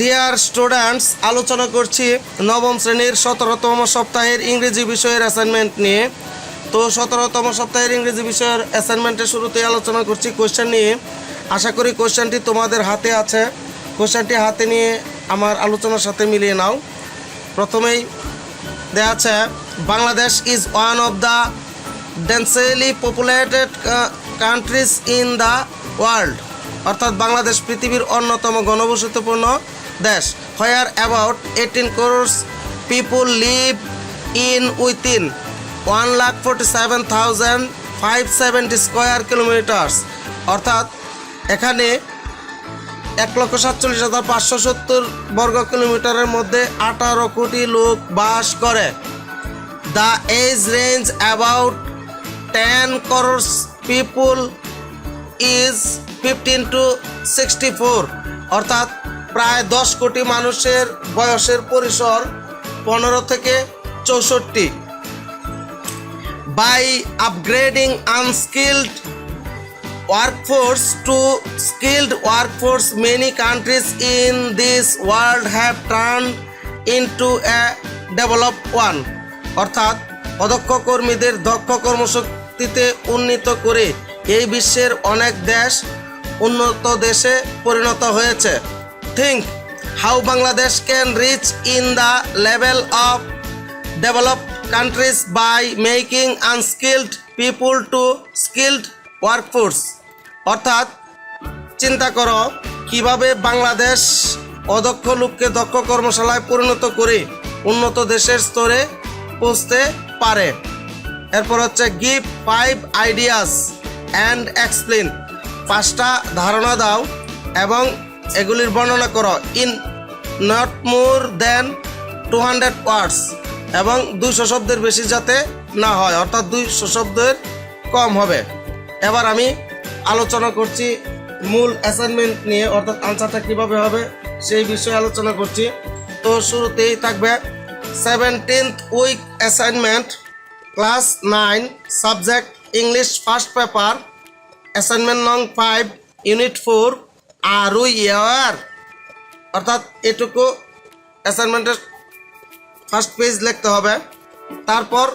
Dear students, আলোচনা করছি নবম শ্রেণীর 17তম সপ্তাহের ইংরেজি বিষয়ের অ্যাসাইনমেন্ট নিয়ে। তো 17তম সপ্তাহের ইংরেজি বিষয়ের অ্যাসাইনমেন্টের শুরুতেই আলোচনা করছি কোয়েশ্চেন নিয়ে। আশা করি কোয়েশ্চেনটি তোমাদের হাতে আছে। কোয়েশ্চেনটি হাতে নিয়ে আমার আলোচনার সাথে মিলিয়ে নাও। প্রথমেই দেওয়া আছে, Bangladesh is one of the densely populated countries in the world. অর্থাৎ বাংলাদেশ পৃথিবীর অন্যতম ঘনবসতিপূর্ণ দেশ। Where about 18 crores people live in within 1,47,570 square kilometres. অর্থাৎ এখানে 1,47,570 বর্গ কিলোমিটারের মধ্যে 18 কোটি লোক বাস করে। The age range about 10 crores people is 15 to 64। অর্থাৎ প্রায় 10 কোটি মানুষের বয়সের পরিসর 15 থেকে 64। By upgrading unskilled workforce to skilled workforce, many countries in this world have turned into a developed one। অর্থাৎ অদক্ষ কর্মীদের দক্ষ কর্মশক্তিতে উন্নীত করে এই বিশ্বের অনেক দেশ উন্নত দেশে পরিণত হয়েছে। Think how Bangladesh can reach in the level of developed countries by making unskilled people to skilled workforce. অর্থাৎ চিন্তা করো কিভাবে বাংলাদেশ অদক্ষ লোককে দক্ষ কর্মশালায় পরিণত করে উন্নত দেশের স্তরে পৌঁছতে পারে। এরপর হচ্ছে গিভ 5 আইডিয়াস অ্যান্ড এক্সপ্লেন। 5টা ধারণা দাও এবং এগুলির বর্ণনা করো। ইন নট মোর দেন 200 ওয়ার্ডস, এবং 200 শব্দের বেশি যাতে না হয়, অর্থাৎ 200 শব্দের কম হবে। এবার আমি আলোচনা করছি মূল অ্যাসাইনমেন্ট নিয়ে, অর্থাৎ আনসারটা কীভাবে হবে সেই বিষয়ে আলোচনা করছি। তো শুরুতেই থাকবে 17th week assignment, class 9, subject English, first paper, assignment নং 5, ইউনিট 4, আর উই ইয়ার। অর্থাৎ এটুকু অ্যাসাইনমেন্টের ফার্স্ট পেজ লিখতে হবে। তারপর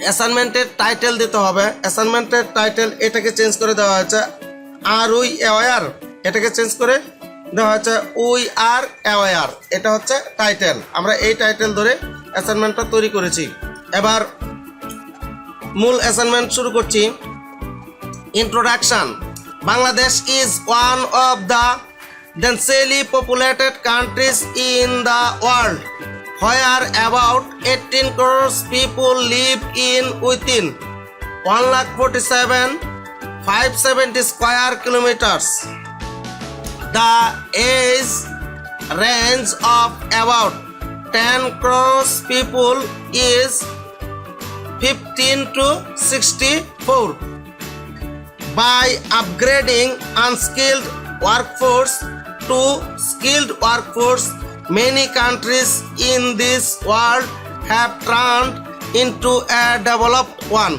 অ্যাসাইনমেন্টের টাইটেল দিতে হবে। অ্যাসাইনমেন্টের টাইটেল এটাকে চেঞ্জ করে দেওয়া হয়েছে, আর উই অ্যাওয়ার, এটাকে চেঞ্জ করে দেওয়া হয়েছে উই আর অ্যাওয়ার। এটা হচ্ছে টাইটেল। আমরা এই টাইটেল ধরে অ্যাসাইনমেন্টটা তৈরি করেছি। এবার মূল অ্যাসাইনমেন্ট শুরু করছি। Introduction. Bangladesh is one of the densely populated countries in the world, where about 18 crores people live in within 1,47,570 square kilometers. The age range of about 10 crores people is 15 to 64. By upgrading unskilled workforce to skilled workforce, many countries in this world have turned into a developed one.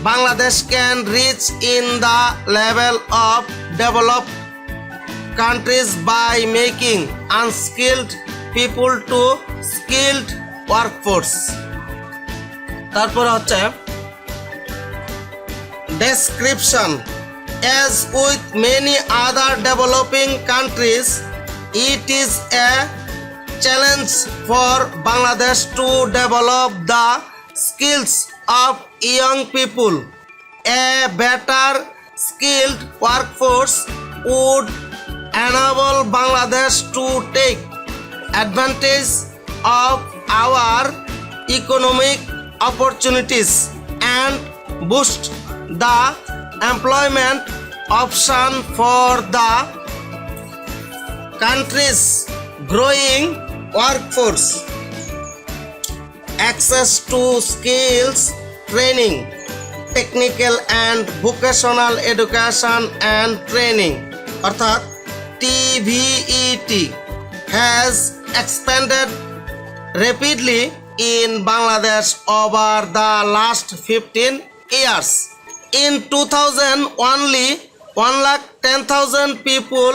Bangladesh can reach in the level of developed countries by making unskilled people to skilled workforce. তারপর হচ্ছে description. As with many other developing countries, it is a challenge for Bangladesh to develop the skills of young people. A better skilled workforce would enable Bangladesh to take advantage of our economic opportunities and boost the employment option for the country's growing workforce. Access to skills training, technical and vocational education and training, অর্থাৎ TVET, has expanded rapidly in Bangladesh over the last 15 years. In 2000, only 1,10,000 people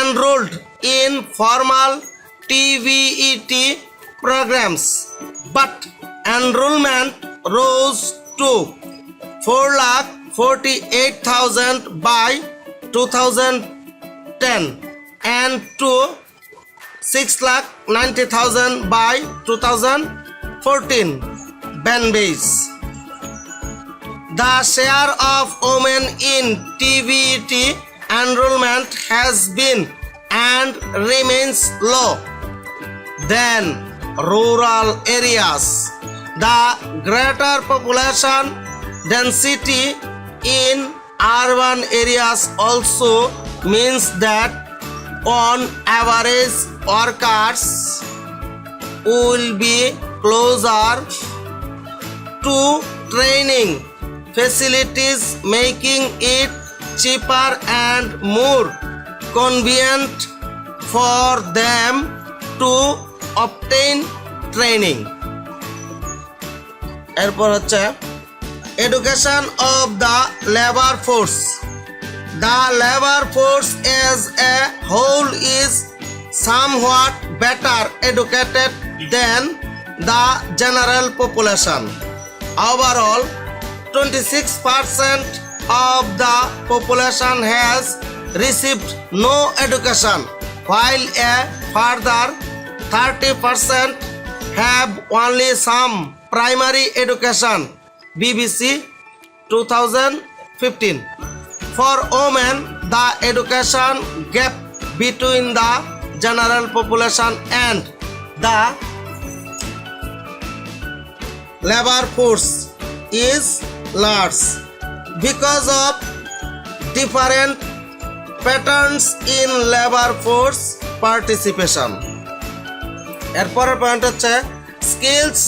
enrolled in formal TVET programs, but enrollment rose to 4,48,000 by 2010 and to 6,90,000 by 2014 ban base. The share of women in TVET enrollment has been and remains low than rural areas. The greater population density in urban areas also means that on average workers will be closer to training facilities, making it cheaper and more convenient for them to obtain training. এরপর হচ্ছে education of the labor force. The labor force as a whole is somewhat better educated than the general population. Overall, 26% of the population has received no education, while a further 30% have only some primary education. BBC 2015. For women, the education gap between the general population and the labor force is large because of different patterns in labor force participation. এরপরের point হচ্ছে skills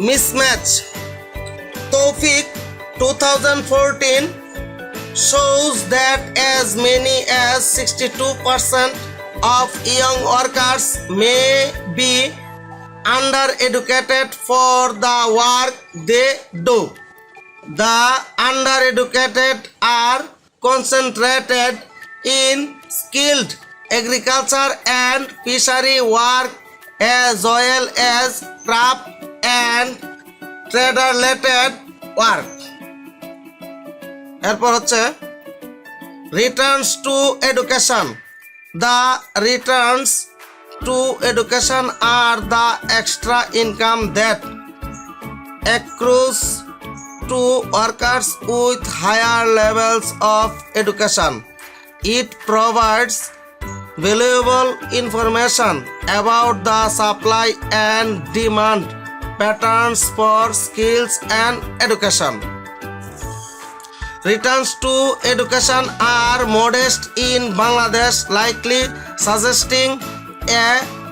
mismatch. Tawfiq 2014 shows that as many as 62% of young workers may be undereducated for the work they do. The undereducated are concentrated in skilled agriculture and fishery work as well as craft and trade-related work. এরপর হচ্ছে returns to education. The returns to education are the extra income that accrues to workers with higher levels of education. It provides valuable information about the supply and demand patterns for skills and education. Returns to education are modest in Bangladesh, likely suggesting a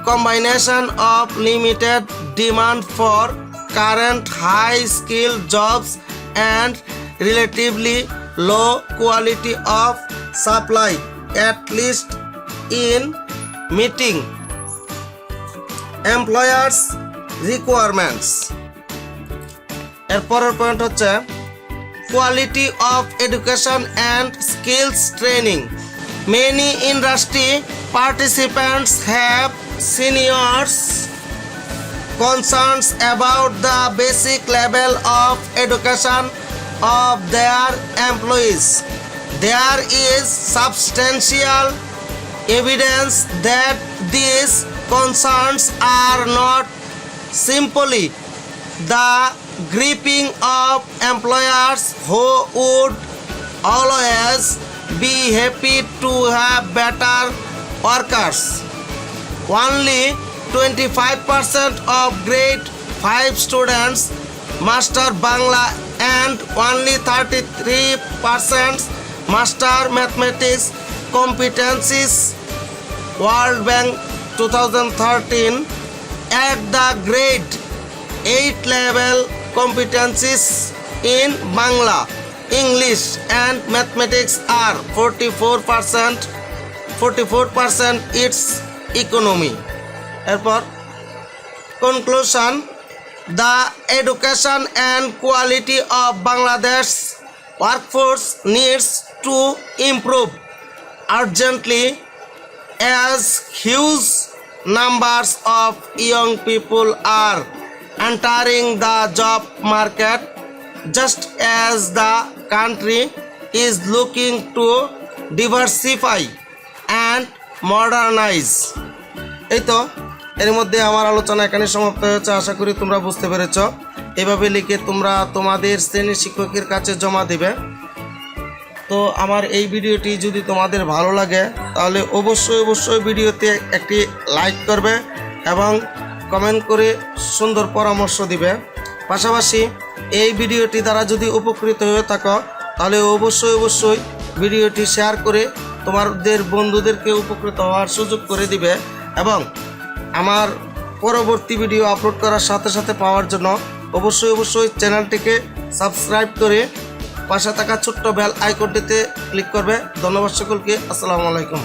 combination of limited demand for current high-skilled jobs and relatively low quality of supply, at least in meeting employers' requirements. এরপরের point হচ্ছে quality of education and skills training. Many industry participants have serious concerns about the basic level of education of their employees. There is substantial evidence that these concerns are not simply the gripping of employers who would always be happy to have better workers. Only 25% of grade 5 students master Bangla and only 33% master mathematics competencies. World Bank 2013 at the grade 8 level competencies in Bangla, English and mathematics are 44% its economy. এরপর conclusion, the education and quality of Bangladesh workforce needs to improve urgently as huge numbers of young people are entering the job market, just as the country is looking to diversify and modernize. এই তো এর মধ্যে আমার আলোচনা এখানে সমাপ্ত হয়েছে। আশা করি তোমরা বুঝতে পেরেছ। এভাবে লিখে তোমরা তোমাদের শ্রেণীর শিক্ষকের কাছে জমা দেবে। তো আমার এই ভিডিওটি যদি তোমাদের ভালো লাগে তাহলে অবশ্যই ভিডিওতে একটি লাইক করবে এবং কমেন্ট করে সুন্দর পরামর্শ দিবে। পাশাপাশি এই ভিডিওটি দ্বারা যদি উপকৃত হয়ে থাকো তাহলে অবশ্যই ভিডিওটি শেয়ার করে তোমাদের বন্ধুদেরকে উপকৃত হওয়ার সুযোগ করে দিবে এবং আমার পরবর্তী ভিডিও আপলোড করার সাথে সাথে পাওয়ার জন্য অবশ্যই চ্যানেলটিকে সাবস্ক্রাইব করে পাশে থাকা ছোট্ট বেল আইকনটিতে ক্লিক করবে। ধন্যবাদ সকলকে। আসসালামু আলাইকুম।